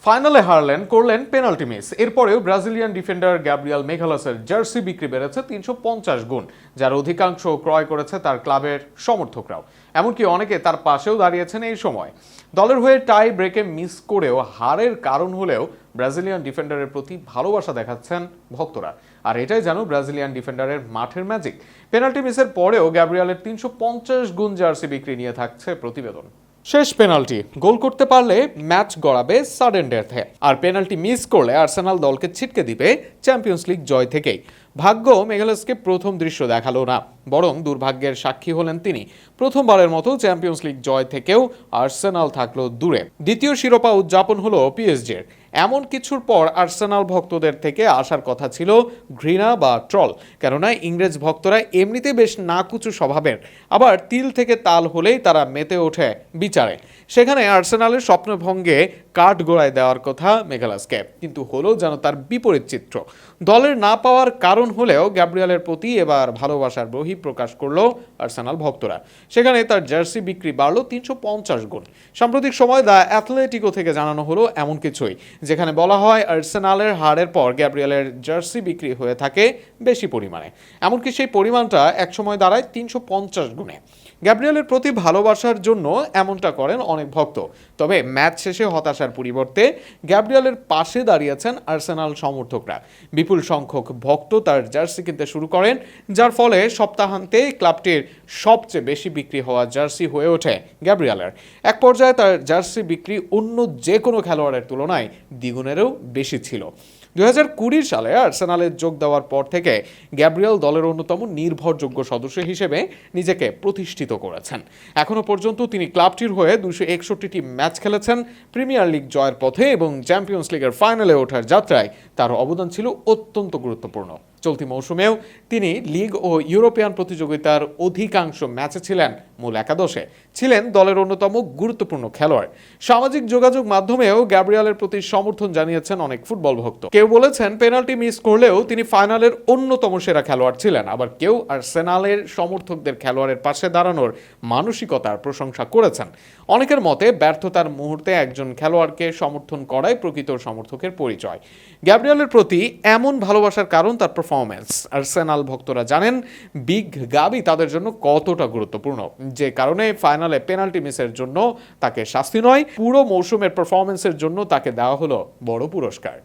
ফাইনালে হারলেন, করলেন penalty miss. এরপরেও ব্রাজিলিয়ান ডিফেন্ডার গ্যাব্রিয়েল মেগালাসের জার্সি বিক্রি বেড়েছে ৩৫০ গুণ, যার অধিকাংশ ক্রয় করেছে তার ক্লাবের সমর্থকরাও। এমনকি অনেকে তার পাশেও দাঁড়িয়েছেন এই সময়। দলের হয়ে টাই ব্রেকে মিস করেও হারের কারণ হলেও ব্রাজিলিয়ান ডিফেন্ডারের প্রতি ভালোবাসা দেখাচ্ছেন ভক্তরা। আর এটাই যেন ব্রাজিলিয়ান ডিফেন্ডারের মাঠের ম্যাজিক। পেনাল্টি মিসের পরেও গ্যাব্রিয়েলের ৩৫০ গুণ জার্সি বিক্রি নিয়ে থাকছে প্রতিবেদন। শেষ পেনাল্টি গোল করতে পারলে ম্যাচ গড়াবে সাডেন ডেথে, আর পেনাল্টি মিস করলে আর্সেনাল দলকে ছিটকে দিবে চ্যাম্পিয়ন্স লিগ জয় থেকেই। ভাগ্য মেগালাসকে প্রথম দৃশ্য দেখালো না, বরং দুর্ভাগ্যের সাক্ষী হলেন তিনি। প্রথমবারের মতো চ্যাম্পিয়ন্স লিগ জয় থেকেও আর্সেনাল থাকলো দূরে। দ্বিতীয় শিরোপা উদযাপন হলো পিএসজির। এমন কিছুর পর আর্সেনাল ভক্তদের থেকে আসার কথা ছিল ঘৃণা বা ট্রল, কেননা ইংরেজ ভক্তরা এমনিতে বেশ নাকুচু স্বভাবের, আবার তিল থেকে তাল হলেই তারা মেতে ওঠে বিচারে। সেখানে আর্সেনালের স্বপ্নভঙ্গে কাঠ গোড়ায় দেওয়ার কথা মেগালাসকে, কিন্তু হলো যেন তার বিপরীত চিত্র। দলের না পাওয়ার কারণ হলেও গ্যাব্রিয়েলের প্রতি এবার ভালোবাসার বহিঃপ্রকাশ করলো আর্সেনাল ভক্তরা। সেখানে তার জার্সি বিক্রি বাড়লো ৩৫০ গুণ। সাম্প্রতিক সময় দ্য অ্যাথলেটিকো থেকে জানানো হলো এমন কিছুই, যেখানে বলা হয় আর্সেনালের হারের পর গ্যাব্রিয়েলের জার্সি বিক্রি হয়ে থাকে বেশি পরিমাণে। এমনকি সেই পরিমাণটা একসময় দাঁড়ায় ৩৫০ গুণে। গ্যাব্রিয়েলের প্রতি ভালোবাসার জন্য এমনটা করেন অনেক ভক্ত। তবে ম্যাচ শেষে হতাশার পরিবর্তে গ্যাব্রিয়েলের পাশে দাঁড়িয়েছেন আর্সেনাল সমর্থকরা। বিপুল সংখ্যক ভক্ত তার জার্সি কিনতে শুরু করেন, যার ফলে সপ্তাহান্তে ক্লাবটির সবচেয়ে বেশি বিক্রি হওয়া জার্সি হয়ে ওঠে গ্যাব্রিয়েলের। এক পর্যায়ে তার জার্সি বিক্রি অন্য যে কোনো খেলোয়াড়ের তুলনায় দ্বিগুণেরও বেশি ছিল। ২০২০ সালে আর্সেনালে যোগ দেওয়ার পর থেকে গ্যাব্রিয়েল দলের অন্যতম নির্ভরযোগ্য সদস্য হিসেবে নিজেকে প্রতিষ্ঠিত করেছেন। এখনো পর্যন্ত তিনি ক্লাবটির হয়ে ২৬১টি ম্যাচ খেলেছেন। প্রিমিয়ার লিগ জয়ের পথে এবং চ্যাম্পিয়ন্স লিগের ফাইনালে ওঠার যাত্রায় তার অবদান ছিল অত্যন্ত গুরুত্বপূর্ণ। চলতি মৌসুমেও তিনি লিগ ও ইউরোপিয়ান প্রতিযোগিতার অধিকাংশ ম্যাচে ছিলেন মূল একাদশে, ছিলেন দলের অন্যতম গুরুত্বপূর্ণ খেলোয়াড়। সামাজিক যোগাযোগ মাধ্যমেও গ্যাব্রিয়েলের প্রতি সমর্থন জানিয়েছেন অনেক ফুটবল ভক্ত। কেউ বলেছেন পেনাল্টি মিস করলেও তিনি ফাইনালের অন্যতম সেরা খেলোয়াড় ছিলেন, আবার কেউ আর্সেনালের সমর্থকদের খেলোয়াড়ের পাশে দাঁড়ানোর মানসিকতার প্রশংসা করেছেন। অনেকের মতে ব্যর্থতার মুহূর্তে একজন খেলোয়াড়কে সমর্থন করাই প্রকৃত সমর্থকের পরিচয়। গ্যাব্রিয়েলের প্রতি এমন ভালোবাসার কারণ তার পারফরম্যান্স। আর্সেনাল ভক্তরা জানেন বিগ গাবি তাদের জন্য কতটা গুরুত্বপূর্ণ, যে কারণে ফাইনালে পেনাল্টি মিসের জন্য তাকে শাস্তি নয়, পুরো মৌসুমের পারফরম্যান্সের জন্য তাকে দেওয়া হলো বড় পুরস্কার।